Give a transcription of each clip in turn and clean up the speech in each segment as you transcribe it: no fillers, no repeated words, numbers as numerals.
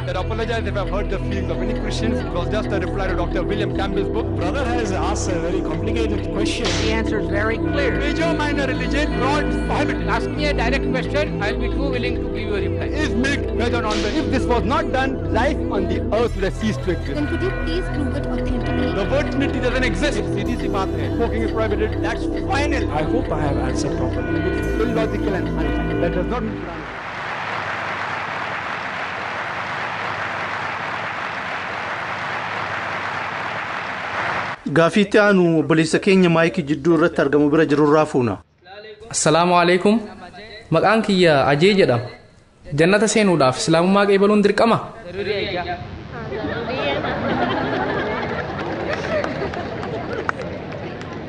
I apologize if I've hurt the feelings of any Christians. It was just a reply to Dr. William Campbell's book. Brother has asked a very complicated question. The answer is very clear. Major minor religion not prohibited. Ask me a direct question, I'll be too willing to give you a reply. Is milk veg or non-veg? If this was not done, life on the earth would have ceased to exist. Then could you please prove it authentically? The word Trinity doesn't exist. सीधी सी बात है. Smoking is prohibited. That's final. I hope I have answered properly. It's illogical and unscientific. That does not mean Gaafiitti aanu obboleessa keenya maayikii jidduu irratti argamu bira jirurraa fuuna. Assalaamu alaikum. Maqaan kiyya Ajee jedhama. Jannata seenuudhaaf islaamummaa qeebaluun dirqama?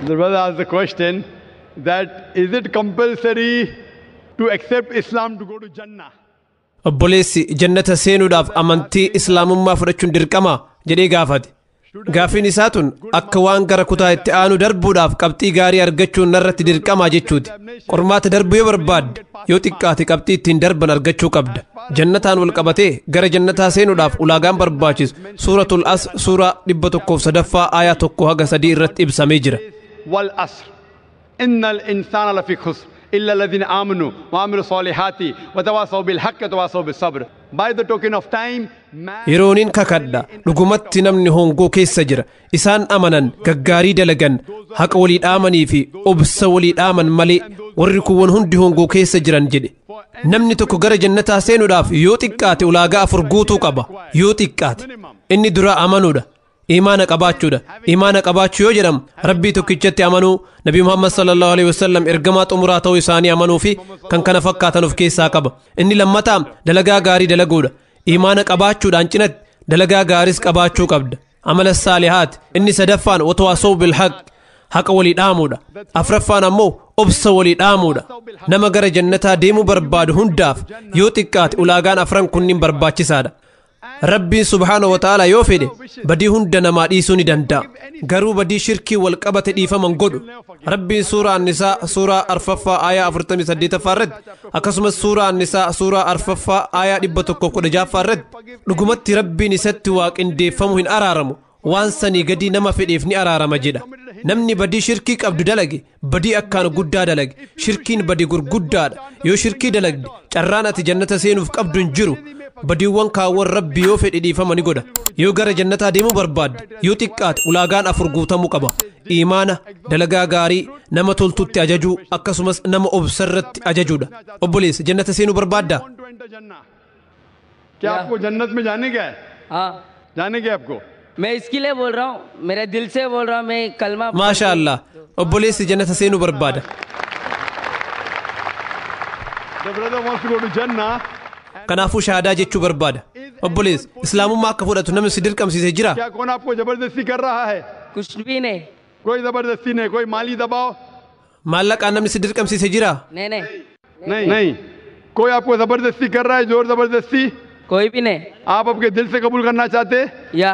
The brother asked the question that is it compulsory to accept Islam to go to Jannah? Obboleessi jannata seenuudhaaf amantii islaamummaa fudhachuun dirqama jedhee gaafate. Gaafiin isaa tun akka waan gara kutaa itti aanu darbuudhaaf qabxii gaarii argachuun narratti dirqama jechuuti. Qormaata darbuu yoo barbaadde yoo xiqqaate qabxii ittiin darban argachuu qabda. Jannataan wal qabatee gara jannataa seenuudhaaf ulaagaan barbaachisu suuratul Asr suuraa 103 aayaa 1 haga 3 irratti ibsamee jira. Wal asr innal insana lafi khusr illa alladhina amanu wa amilu salihati wa tawasaw bil haqqi wa tawasaw bis sabr. By the token of time, Yerooniin kakadha dhugumatti namni hongoo keessa jira. Isaan amanan gaggaarii dalagan haqa walii dhaamanii fi obsa walii dhaaman malee warri kuwwan hundi hongoo keessa jiran jedhe. Namni tokko gara jannataa seenuudhaaf yoo xiqqaate ulaagaa 4 guutuu qaba. Yoo xiqqaate inni dura amanuudha. Imaana qabaachuudha. Imaana qabaachuu yoo jedhamu rabbii tokkichatti amanuu, Nabi Muhammad sallallahu alaihi wasallam ergamaa xumuraa ta'uu isaanii amanuu fi kan kana fakkaatan of keessaa qaba. Inni lammataa dalagaa gaarii dalaguudha. Imaana qabaachuudhaan cinatti dalagaa gaariis qabaachuu qabda. Amala saalihaat inni sadaffaan watawaasaw bil haq haqa walii dhaamuudha. Afraffaan ammoo obsa walii dhaamuudha. Nama gara jannataa deemuu barbaadu hundaaf yoo xiqqaate ulaagaan afran kunniin barbaachisaadha. Rabbiin subhaanahu wa ta'ala yoo fedhe badii hunda namaa dhiisuu ni danda'a. Garuu badii shirkii wal qabate dhiifaman godhu. Rabbiin suuraa An-Nisaa suuraa 4 aayaa 48 irratti akkasumas suuraa An-Nisaa suuraa 4 aayaa 116 irratti dhugumatti Rabbiin isatti waaqindeeffamu hin araaramu. Waan sanii gadi nama fedheef ni araarama jedha. Namni badii shirkii qabdu dalage badii akkaan guddaa dalage. Shirkiin badii gurguddaadha. Yoo shirkii dalagde carraan ati jannata seenuuf qabdu hin jiru. Badiiwwan kaawwan Rabbi yoo fedhe dhiifama ni godha. Yoo gara jannataa deemuu barbaadde yoo xiqqaate ulaagaan 4 guutamuu qaba. Imaana, dalagaa gaarii, nama toltutti ajajuu akkasumas nama obsarratti ajajuudha. Obboleessa jannata seenuu barbaaddaa? क्या आपको जन्नत में जाने का है? हाँ जाने का आपको? मैं इसके लिए बोल रहा हूँ, मेरे दिल से बोल रहा हूँ, मैं कलमा माशाअल्लाह obboleessi jannata seenuu barbaada. The brother wants to go to Jannah. Kanaafuu shahaadaa jechuu barbaada. Obboleessi islaamummaa akka fudhatu namni si dirqamsiisee jira? क्या कौन आपको जबरदस्ती कर रहा है? कुछ भी नहीं कोई जबरदस्ती नहीं, कोई माली दबाव Maallaqaan namni si dirqamsiisee jira? नहीं नहीं नहीं कोई आपको जबरदस्ती कर रहा है, जोर जबरदस्ती कोई भी नहीं आप आपके दिल से कबूल करना चाहते? या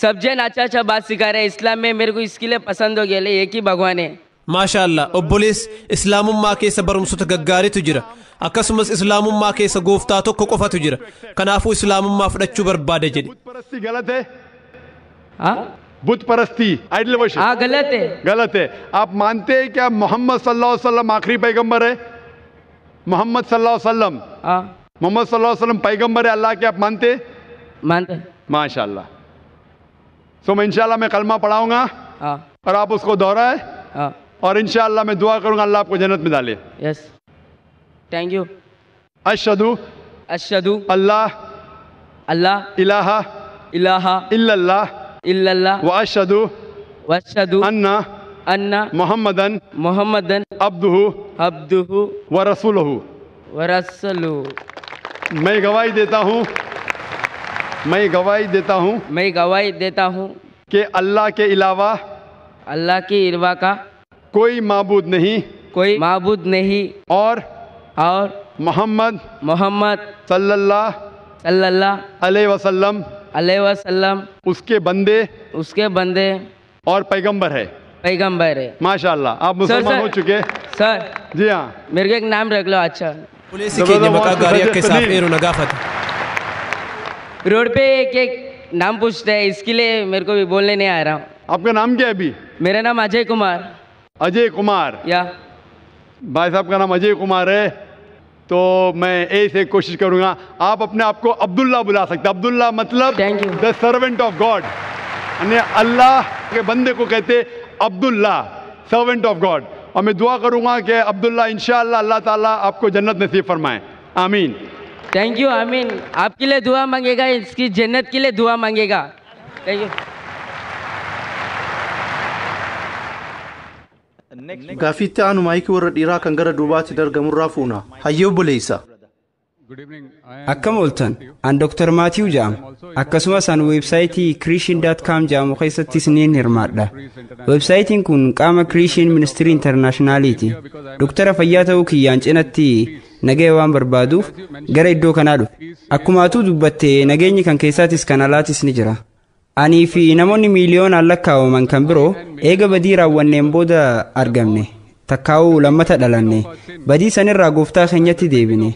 सब जन अच्छा अच्छा बात सिखा रहे हैं इस्लाम में, मेरे को इसके लिए पसंद हो गया ले एक ही भगवान है. Maashaallah obboleessi islaamummaa keessa barumsota gaggaariitu jira. Akkasumas islaamummaa keessa gooftaa tokko qofatu jira. Kanaafuu islaamummaa fudhachuu barbaada jedhe. बुत परस्ती गलत है? हाँ बुत परस्ती आइडल वर्शिप हाँ गलत है. गलत है. आप मानते हैं क्या मोहम्मद सल्लल्लाहु अलैहि वसल्लम आखिरी पैगंबर है? मोहम्मद सल्लल्लाहु अलैहि वसल्लम हाँ मोहम्मद सल्लल्लाहु अलैहि वसल्लम पैगंबर है अल्लाह के, आप मानते हैं? मानते माशाल्लाह. सो मैं इंशाल्लाह मैं कलमा पढ़ाऊंगा हाँ और आप उसको दोहराए हाँ और इंशाल्लाह मैं दुआ करूंगा अल्लाह आपको जन्नत में डाले. Yes thank you. अशहदु अशहदु अल्लाह अल्लाह इलाहा इलाहा इल्लल्लाह इल्लल्लाह व अशहदु वशहदु अन्ना अन्ना मुहम्मदन मुहम्मदन अब्दुहु अब्दुहु व रसूलुहु. व रसूलुहु. मैं गवाही देता हूँ मैं गवाही देता हूँ कि अल्लाह के अलावा अल्लाह की इरवा का कोई माबूद नहीं कोई माबूद नहीं और और मोहम्मद मोहम्मद सल्लल्लाहु अलैहि वसल्लम उसके बंदे और पैगंबर है. है. माशाल्लाह आप मुसलमान हो चुके. सर जी हाँ. मेरे को एक नाम रख लो. अच्छा Obboleessi keenya maqaa gaarii akka isaaf eeru na gaafata. Road पे एक नाम पूछते हैं, इसके लिए मेरे को भी बोलने नहीं आ रहा हूँ। आपका नाम क्या है अभी? मेरा नाम अजय कुमार। अजय कुमार। या भाई साहब का नाम अजय कुमार है, तो मैं ऐसे कोशिश करूंगा। आप अपने आप को अब्दुल्ला बुला सकते हैं। अब्दुल्ला मतलब Thank you. The servant of God, यानी अल्लाह के बंदे को कहते अब्दुल्ला, सर्वेंट ऑफ गॉड। और मैं दुआ करूंगा कि अब्दुल्ला इंशाअल्लाह अल्लाह ताला आपको जन्नत नसीब फरमाए। आमीन। थैंक यू, आमीन। आपके लिए दुआ मांगेगा, इसकी जन्नत के लिए दुआ मांगेगा। Thank you. Gaaffii itti aanu maayikii warra dhiiraa kan gara duubaatti dargamurraa fuuna. Hayyoo buleessa. Akkam ooltan, an Dr. Maatiiw jedhama. Akkasumas an weebsaayitii Christian.com jedhamu keessatti isiniin hirmaadha. Weebsaayitiin kun qaama Christian Ministry Internationaliiti. Doktara fayyaa ta'uu kiyyaan cinatti nagaya waan barbaaduuf gara iddoo kanaa dhufe. Akkuma atuu dubbatte nageenyi kan keessaatis kan alaatis ni jira. Anii fi namoonni miiliyoonaan lakkaa'aman kan biroo eega badii raawwanneen booda argamne, takkaa'uu lammata dhalanne, badii sanirraa gooftaa keenyatti deebine.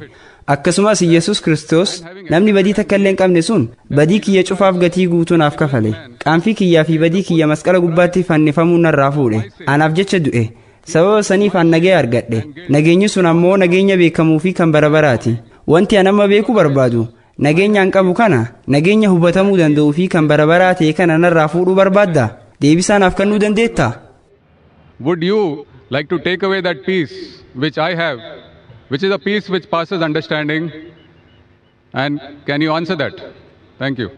Akkasumas Yesus Kiristoos namni badii takka illee hin qabne sun badii kiyya cufaaf gatii guutuu naaf kafale. Qaanfii kiyyaa fi badii kiyya masqala gubbaatti fannifamuu narraa fuudhe. Anaaf jecha du'e. Sababa saniif an nagaya argadhe. Nageenyi sun ammoo nageenya beekamuu fi kan bara baraati. Wanti an amma beekuu barbaadu nageenya an qabu kana nageenya hubatamuu danda'uu fi kan bara baraa ta'e kana narraa fuudhuu barbaadda? Deebisaa naaf kennuu dandeettaa? Would you like to take away that peace which I have, which is a peace which passes understanding? And can you answer that? Thank you.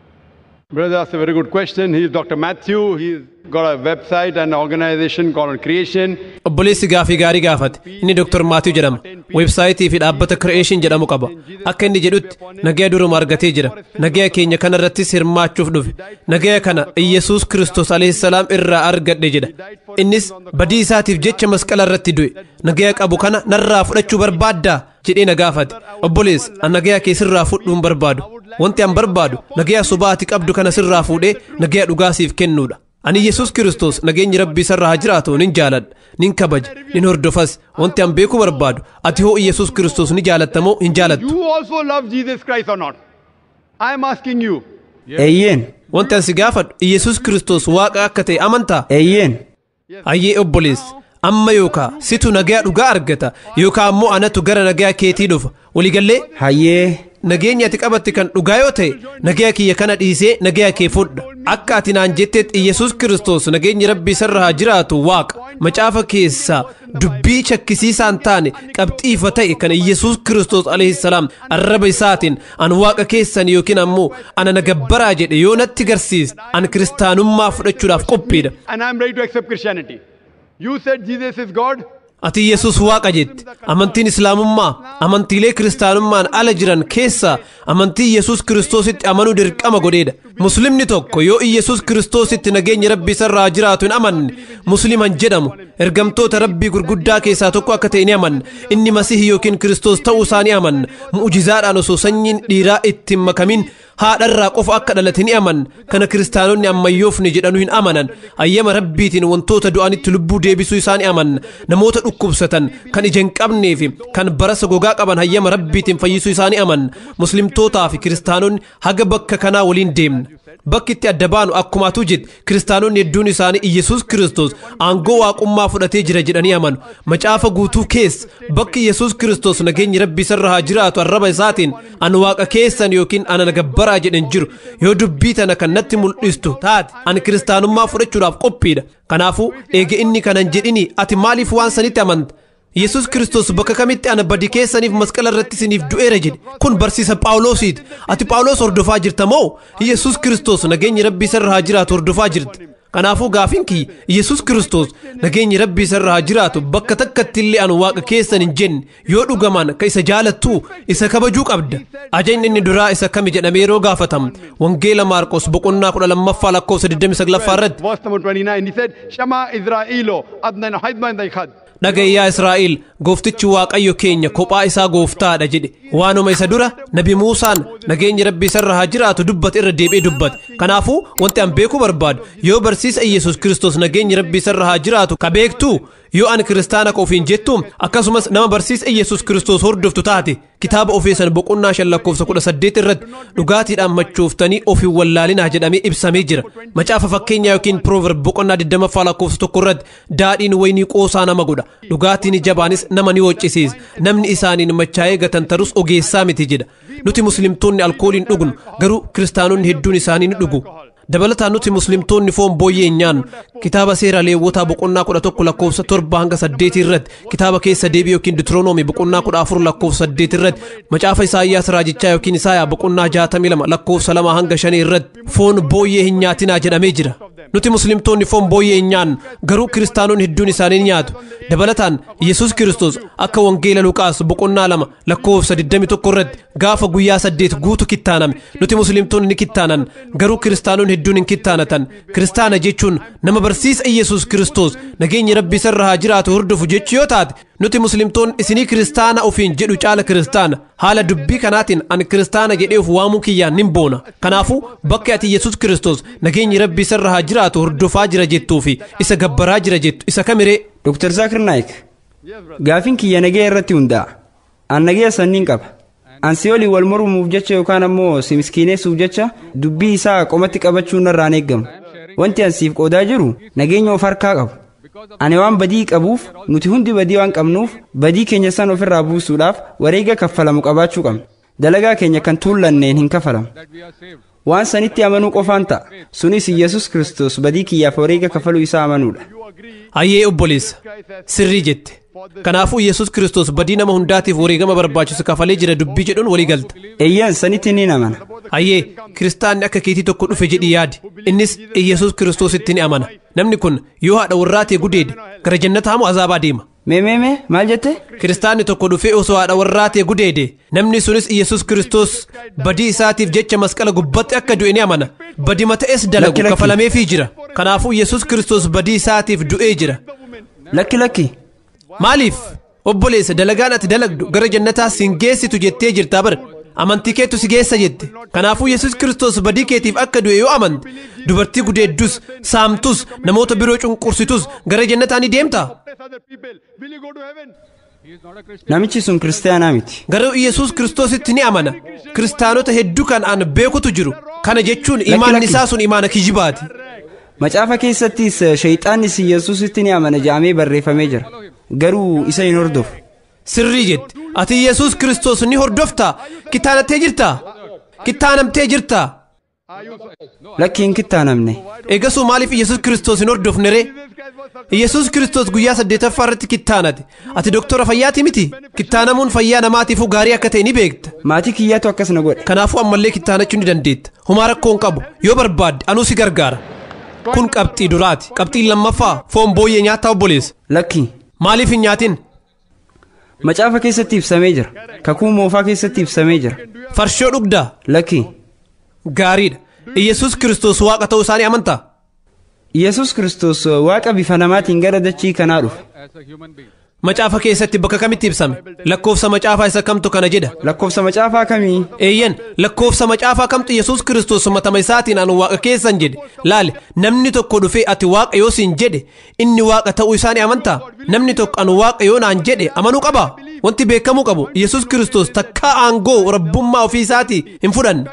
Brother, that's a very good question. He is Dr. Matthew. He's got a website and organization called Creation. obboleessi gaafii gaarii gaafate. Inni Dr. Maatiiw jedhama. Weebsaayitii fi dhaabbata Creation jedhamu qaba. Akka inni jedhutti nagaya duruma argatee jira. Nagaya keenya kana irrattis hirmaachuuf dhufe. Nagaya kana Iyyasuus Kiristoos alayhissalaam irraa argadhe jedha. Innis badii isaatiif jecha masqala irratti du'e. Nagaya qabu kana narraa fudhachuu barbaaddaa jedhee na gaafate. Obboleessi, an nagaya kee sirraa fudhuu hin barbaadu. Wanti an barbaadu nagaya sobaati qabdu kana sirraa fuudhee nagaya dhugaasiif kennuudha. Ani Yesus Kiristoos nageenyi Rabbii sarraa jiraatu nin jaaladha, nin kabaja, nin hordofas. Wanti an beekuu barbaadu ati hoo Yesus Kiristoos ni jaalatta moo hin jaalattu? You also love Jesus Christ or not? I am asking you. Eeyyeen. Wanti an si gaafadhu Yesus Kiristoos waaqa akka ta'e amantaa? Eeyyeen. Hayyee obboleessi, amma yookaa situ nagaya dhugaa argata yookaa ammoo anatu gara nagaya keetii dhufa. Waliigallee? Hayyee. Nageenya ati qabatte kan dhugaa yoo ta'e nagaya kiyya kana dhiisee nagaya kee fudha. Akka ati naan jettetti Iyyasuus Kiristoos nageenyi Rabbii sarraa haa jiraatu waaqa. Macaafa keessaa dubbii shakkisiisaan taane qabxiifa ta'e kan Iyyasuus Kiristoos alayhissalaam arraba isaatiin an waaqa keessan yookiin ammoo ana nagabbaraa jedhe yoo natti garsiise an kiristaanummaa fudhachuudhaaf qophiidha. And I am ready to accept Christianity. You said Jesus is God. Ati Yesus waaqa jette. Amantiin Islaamummaa amantiilee kiristaanummaan ala jiran keessaa amantii Yesus Kiristoositti amanuu dirqama godheedha. Muslimni tokko yoo Yesus Kiristoositti nageenya Rabbii sarraa jiraatu hin amanne musliman jedhamu. Ergamtoota Rabbii gurguddaa keessaa tokko akka ta'e ni amanna. Inni Masiihii yookiin Kiristoos ta'uu isaa ni amanna. Mu'ujizaadhaan osoo sanyiin dhiiraa itti hin makamin haadharraa qofa akka dhalate ni amanna. Kana kiristaanonni ammayyoofne jedhanu hin amanan. Hayyama Rabbiitiin wantoota du'anitti lubbuu deebisuu isaa ni amanna. Namoota dhukkubsatan kan ija hin qabnee fi kan barasa gogaa qaban hayyama Rabbiitiin fayyisuu isaa ni amanna. Muslimtootaa fi kiristaanonni haga bakka kanaa waliin deemna. Bakki itti adda baanu akkuma atuu jette kiristaanonni hedduun isaanii Iyyasuus Kiristoos aangoo waaqummaa fudhatee jira jedhanii amanu. Macaafa guutuu keessa bakki Iyyasuus Kiristoos nageenyi Rabbii sarraa haa jiraatu arraba isaatiin an waaqa keessan yookiin ana nagabbaraa jedhan jiru. Yoo dubbii tana kan natti mul'istu taate an kiristaanummaa fudhachuudhaaf qophiidha. Kanaafuu eega inni kanan jedhini ati maaliif waan sanitti amanta? Yesus Kiristoos bakka kamitti ana badii keessaniif masqala irratti isiniif du'eera jedhe. Kun barsiisa Phaawulosiiti. Ati Phaawulos hordofaa jirta moo Yesus Kiristoos nageenyi Rabbii sarraa haa jiraatu hordofaa jirta? Kanaafuu gaafiin kiyya Yesus Kiristoos nageenyi Rabbii sarraa haa jiraatu bakka takkatti illee an waaqa keessan hin jenne yoo dhugaman ka isa jaalattu isa kabajuu qabda. Ajajni inni duraa isa kami jedhamee yeroo gaafatamu Wangeela Maarqos boqonnaa 12 lakkoofsa 29 irratti. Verse number 29 he said Shama Israa'ilo adnan haydman daykhad. Dhagayyaa Israa'el gooftichi waaqayyo keenya kophaa isaa gooftaadha jedhe. Waanuma isa dura nabi Muusaan nageenyi Rabbii sarraa haa jiraatu dubbate irra deebi'ee dubbate. Kanaafuu wanti an beekuu barbaadu yoo barsiisa Iyyasuus Kiristoos nageenyi Rabbii sarraa haa jiraatu ka beektu yoo ani kiristaana ka ofiin jettu akkasumas nama barsiisa Yesuus Kiristoos hordoftu taate kitaaba ofeessan boqonnaa 5:18 irratti dhugaatiidhaan machooftanii ofiin wallaalinaa jedhamee ibsamee jira. Macaafa fakkeenyaa yookiin Proverb boqonnaa 20:1 irratti daadhiin waynii qoosaa nama godha. Dhugaatiin jabaanis nama ni hoccisiisa. Namni isaaniin machaa'ee gatantarus ogeessaa miti jedha. Nuti muslimtoonni alkooliin dhugnu garuu kiristaanonni hedduun isaanii ni dhugu. dabalataan nuti muslimtoonni foon booyyee nyaannu kitaaba seera leewwotaa boqonnaa 11:7-8 irratti kitaaba keessa deebii yookiin Deuteronomy boqonnaa 14:8 irratti macaafa Isaayyaas raajichaa yookiin Isaayaa boqonnaa 62:2-5 irratti foon booyyee hin nyaatinaa jedhamee jira. Nuti muslimtoonni foon booyyee hin nyaannu garuu kiristaanonni hedduun isaanii nyaatu. Dabalataan Yesuus Kiristoos akka wangeela Luqaas boqonnaa 2:21 irratti gaafa guyyaa 8 guutu kittaaname nuti muslimtoonni ni kittaanan garuu kiristaanonni hedduun hin kittaanatan. Kiristaana jechuun nama barsiisa Yesuus Kiristoos nageenyi Rabbii isarra haa jiraatu hordofu jechuu yoo taate nuti muslimtoonni isinii kiristaana ofiin jedhu caala kiristaana. Haala dubbii kanaatiin ani kiristaana jedhee of waamuu kiyyaan nin boona. Kanaafuu bakka ati Yesuus Kiristoos nageenyi Rabbii isarra haa jiraatu hordofaa jira jettuu fi isa gabbaraa jira jettu isa kamiree? Dr. Zakir Naik, gaafin kiyya nagee irratti hundaa'a. An nagee sanniin qaba. An si olii wal mormuuf jecha yookaan ammoo si miskiineessuuf jecha dubbii isaa qomatti qabachuun irraan eeggamu. Wanti an siif qoodaa jiru nageenya of harkaa qabu. Ani waan badii qabuuf nuti hundi badii waan qabnuuf badii keenya san ofirraa buusuudhaaf wareega kaffalamu qabaachuu qabna. Dalagaa keenya kan tuullanneen hin kaffalamu. Waan sanitti amanuu qofaan ta'a. Sunis Yesuus Kiristoos badii kiyyaaf wareega kaffaluu isaa amanuudha. Hayyee obboleessa sirrii jette. Kanaafuu Yesuus Kiristoos badii nama hundaatiif wareegama barbaachisu kafalee jira dubbii jedhuun walii galta. Eeyyaan sanitti ni amana. Hayyee kiristaanni akka keetii tokko dhufe jedhi yaadi. Innis Yesuus Kiristoositti ni amana. Namni kun yoo haadha warraa ta'e gudeede gara jannataa moo azaabaa deema? Mee maal jette? Kiristaanni tokko dhufee osoo haadha warraa ta'e gudeede namni sunis Yesuus Kiristoos badii isaatiif jecha masqala gubbatti akka du'e ni amana. Badii mata'es dalagu kafalameefii jira. Kanaafuu Yesuus Kiristoos badii isaatiif du'ee jira. Lakki. Maaliif obboleessa dalagaan ati dalagdu gara jannataa siin geessitu jettee jirtaa bara amantii keetu si geessa jette. Kanaafuu Yesuus Kiristoos badii keetiif akka du'e yoo amante dubartii gudeeddus saamtus namoota biroo cunqursitus gara jannataa ni deemtaa? Namichi sun kiristaanaa miti. Garuu Yesuus Kiristoositti ni amana. Kiristaanota hedduu kan aan beekutu jiru. Kana jechuun imaanni isaa sun imaana kijibaati. Macaafa keessattis shayxaannis Yesuusitti ni amana jedhamee barreeffamee jira. Garuu isa hin hordofu. Sirrii jette. Ati Yesuus Kiristoos ni hordoftaa? Kittaanattee jirtaa? Kittaanamtee jirtaa? Lakki hin kittaanamne. Eegasuu maaliif Yesuus Kiristoos hin hordofne ree? Yesuus Kiristoos guyyaa 8ffaa irratti kittaanate. Ati doktora fayyaati miti? Kittaanamuun fayyaa namaatiifuu gaarii akka ta'e ni beekta. Maatii kiyyaatu akkas na godhe. Kanaafuu ammallee kittaanachuu ni dandeetta. Homaa rakkoo hin qabu. Yoo barbaadde anuu si gargaara. Kun qabxii duraati. Qabxiin lammaffaa foon booyyee nyaataa obboleessa. Lakki. Maaliif hin nyaatin? Macaafa keessatti ibsamee jira. Kakuu moofaa keessatti ibsamee jira. Farshoo dhugdaa? Lakki. Gaariidha. Yesuus Kiristoos waaqa ta'uu isaanii amantaa? Yesuus Kiristoos waaqa bifa namaatiin gara dachii kanaa dhufe. Macaafa keessatti bakka kamitti ibsame? Lakkoofsa macaafaa isa kamtu kana jedha? Lakkoofsa macaafaa kamii? Eeyyan lakkoofsa macaafaa kamtu Yesuus Kiristoos matama isaatiin anu waaqa keessan jedhe? Laali namni tokko dhufee ati waaqa yoo siin jedhe inni waaqa ta'uu isaanii amantaa? Namni tokko anu waaqa yoo naan jedhe amanuu qabaa? Wanti beekamuu qabu Yesuus Kiristoos takkaa aangoo rabbummaa ofii isaatii hin fudhanne.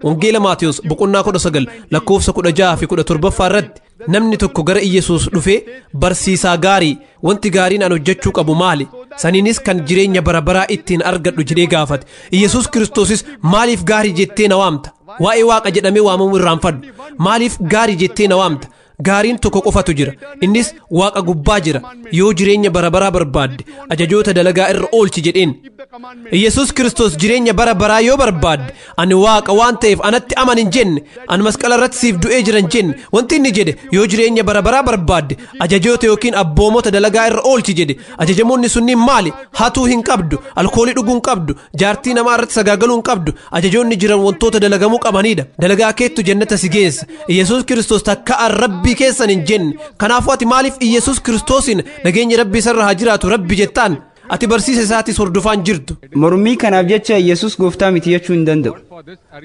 Wangeela Maatiyos boqonnaa 19 lakkoofsa 16 fi 17 irratti namni tokko gara Yesuus dhufee barsiisaa gaarii wanti gaariin an hojjechuu qabu maali? Saniinis kan jireenya bara baraa ittiin argadhu jedhee gaafate. Yesuus Kiristoosis maaliif gaarii jettee na waamta? Waa'ee waaqa jedhamee waamamuu irraanfadhu. Maaliif gaarii jettee na waamta? Gaariin tokko qofatu jira. Innis waaqa gubbaa jira. Yoo jireenya bara baraa barbaadde ajajoota dalagaa irra oolchi jedheen. Yesuus Kiristoos jireenya bara baraa yoo barbaadde ani waaqa waan ta'eef anatti amanin jenne ani masqala irratti siif du'ee jiran jenne wanti inni jedhe yoo jireenya bara baraa barbaadde ajajoota yookiin abboommota dalagaa irra oolchi jedhe. Ajajamoonni sunniin maali? Hatuu hin qabdu, alkoolii dhuguu hin qabdu, jaartii namaa irratti sagaagaluu hin qabdu. Ajajoonni jiran wantoota dalagamuu qabanidha. Dalagaa keettu jannata si geessa. Yesuus Kiristoos takka rabbii keessan hin jenne. Kanaafuu ati maaliif Yesuus Kiristoosin nageenya Rabbii isarra haa jiraatu Rabbi jettaan? Ati barsiisa isaatis hordofaan jirtu. Mormii kanaaf jecha Yesuus gooftaa miti jechuu hin danda'u.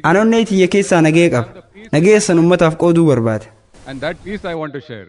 Anonni tiyya keessaa nagee qaba. Nagee san ummataaf qooduu barbaada. And that peace I want to share.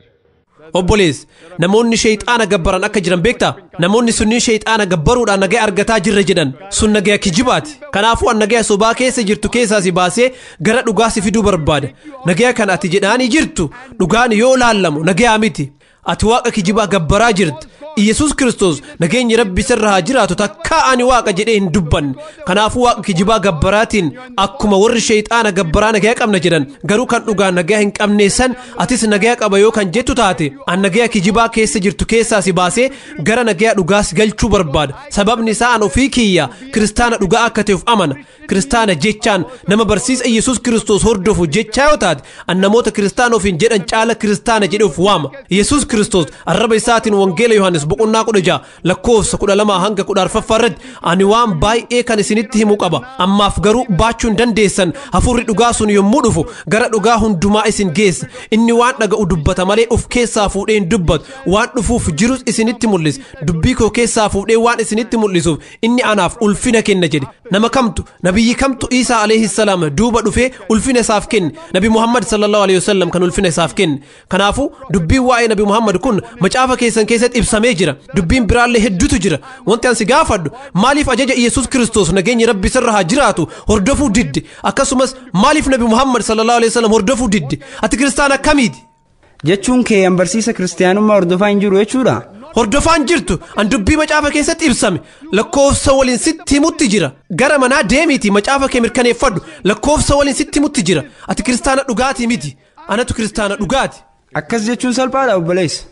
obbolees namoonni sheeyxaana gabbaran akka jiran beektaa namoonni sunniin sheeyxaana gabbaruudhaan nagaa argataa jirra jedhan sun nagaa kijibaati kanaafuu an nagaa sobaa keessa jirtu keessaa si baasee gara dhugaa si fiduu barbaada nagaa kan ati jedhaanii jirtu dhugaan yoo laallamu nagaa miti ati waaqa kijibaa gabbaraa jirta Yesus Kristos nageenyi rabbi sirra haa jiraatu takka ani waaqa jedhee hin dubbanne kanaafuu waaqa kijibaa gabbaraatiin akkuma warri sheeyxaana gabbaraa nagaa qabna jedhan garuu kan dhugaan nagaa hin qabneessan atis nagaa qaba yoo kan jettu taate an nagaa kijibaa keessa jirtu keessaa si baasee gara nagaa dhugaas galchuu barbaada sababni isaa an ofii kiyya kiristaana dhugaa akka ta'uuf amana kiristaana jechaan nama barsiisa Yesus Kristos hordofu jechaa yoo taate an namoota kiristaana ofiin jedhan caala kiristaana jedhuuf waama Yesus Kristos arraba isaatiin wangeela Yohaannis boqonnaa 16 lakkoofsa 12 hanga 14 irratti ani waan baay'ee kan isinitti himuu qaba ammaaf garuu baachuu hin dandeessan hafuurri dhugaa sun yommuu dhufu gara dhugaa hundumaa isin geessa inni waan dhaga'u dubbata malee of keessaa fuudhee hin dubbatu waan dhufuuf jirus isinitti mul'isa dubbii koo keessaa fuudhee waan isinitti mul'isuuf inni anaaf ulfina kenna jedhe nama kamtu nabiyyi kamtu Isaa alayhi salaam duuba dhufee ulfina isaaf kenne nabi Muhammad sallallahu alayhi wasallam kan ulfina isaaf kenne kanaafuu dubbii waa'ee nabi Muhammad kun macaafa keessan keessatti ibsamee jira dubbiin biraallee hedduutu jira wanti ansi gaafadhu maaliif ajaja Yesus Kristos nageenyi rabbi sirra haa jiraatu hordofuu didde akkasumas maaliif nabi Muhammad sallallahu alayhi wasallam hordofuu didde ati kiristaana akkamiiti jechuun kee an barsiisa kiristaanummaa hordofaa hin jiru jechuudha hordofaan jirtu an dubbii macaafa keessatti ibsame lakkoofsa waliin sitti himutti jira gara manaa deemiiti macaafa kee mirkaneeffadhu lakkoofsa waliin sitti himutti jira ati kiristaana dhugaati miti anatu kiristaana dhugaati akkas jechuun salphaadha obboleessa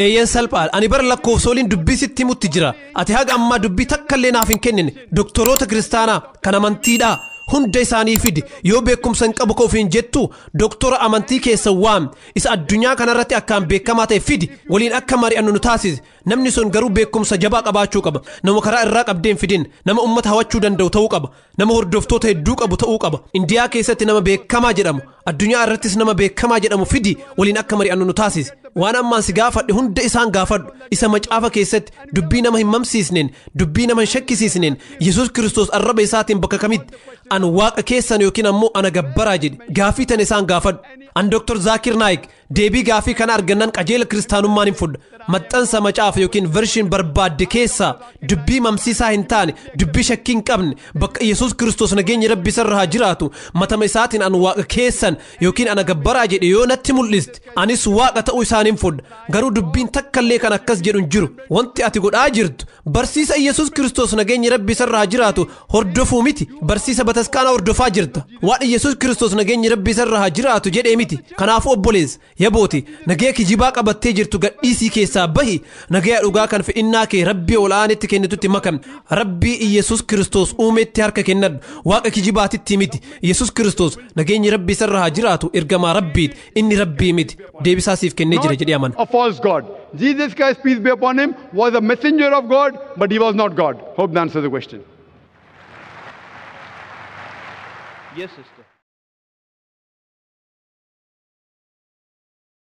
eeyyan salphaadha ani bara lakkoofsa waliin dubbii sitti himutti jira ati haga ammaa dubbii takkallee naaf hin kennine doktoroota kiristaanaa kan amantiidhaa hunda isaanii fidi yoo beekumsa hin qabu ofiin jettu doktora amantii keessa waam isa addunyaa kanarratti akkaan beekamaa ta'e fidi waliin akka mari'annu nu taasise namni sun garuu beekumsa jabaa qabaachuu qaba nama karaa irraa qabdeen fidin nama ummata hawachuu danda'u ta'uu qaba nama hordoftoota hedduu qabu ta'uu qaba indiyaa keessatti nama beekamaa jedhamu addunyaa irrattis nama beekamaa jedhamu fidi waliin akka mari'annu nu taasise waan ammaan si gaafadhe hunda isaan gaafadhu isa macaafa keessatti dubbii nama hin mamsiisneen dubbii nama hin shakkisiisneen Yesus Kristos arraba isaatiin bakka kamitti an waaqa keessan yookiin ammoo ana gabbaraa jedhe gaafii tan isaan gaafadhu an Dr. Zakir Naik deebii gaafii kana argannan qajeela kiristaanummaan hin fudha maxxansa macaafa yookiin vershin barbaadde keessaa dubbii mamsiisaa hin taane dubbii shakkii hin qabne bakka Yesus Kristos nageenyi rabbi sirra haa jiraatu matama isaatiin an waaqa keessan yookiin ana gabbaraa jedhe yoo natti mul'iste anis waaqa ta'uu isaaniin fudha garuu dubbiin takkallee kan akkas jedhu hin jiru wanti ati godhaa jirtu barsiisa Yesus Kristos nageenyi rabbi sirra haa jiraatu hordofuu miti barsiisa bataskaana hordofaa jirta waan Yesus Kristos nageenyi rabbi sirra haa jiraatu jedhee miti kanaafuu obboleessa yabooti nagaya kijibaa qabattee jirtu gadhiisii keessaa bahi nagaya dhugaa kan fedhinnaa kee rabbii olaanitti kennitutti makam rabbii Yesus Kristos uumetti harka kennadhu waaqa kijibaatitti miti Yesus Kristos nageenyi rabbii sirra haa jiraatu ergamaa rabbiiti inni rabbii miti deebisaa siif kennee jira jedhee amana. A false God. Jesus Christ, peace be upon him, was a messenger of God, but he was not God. Hope that answers the question. Yes, sister.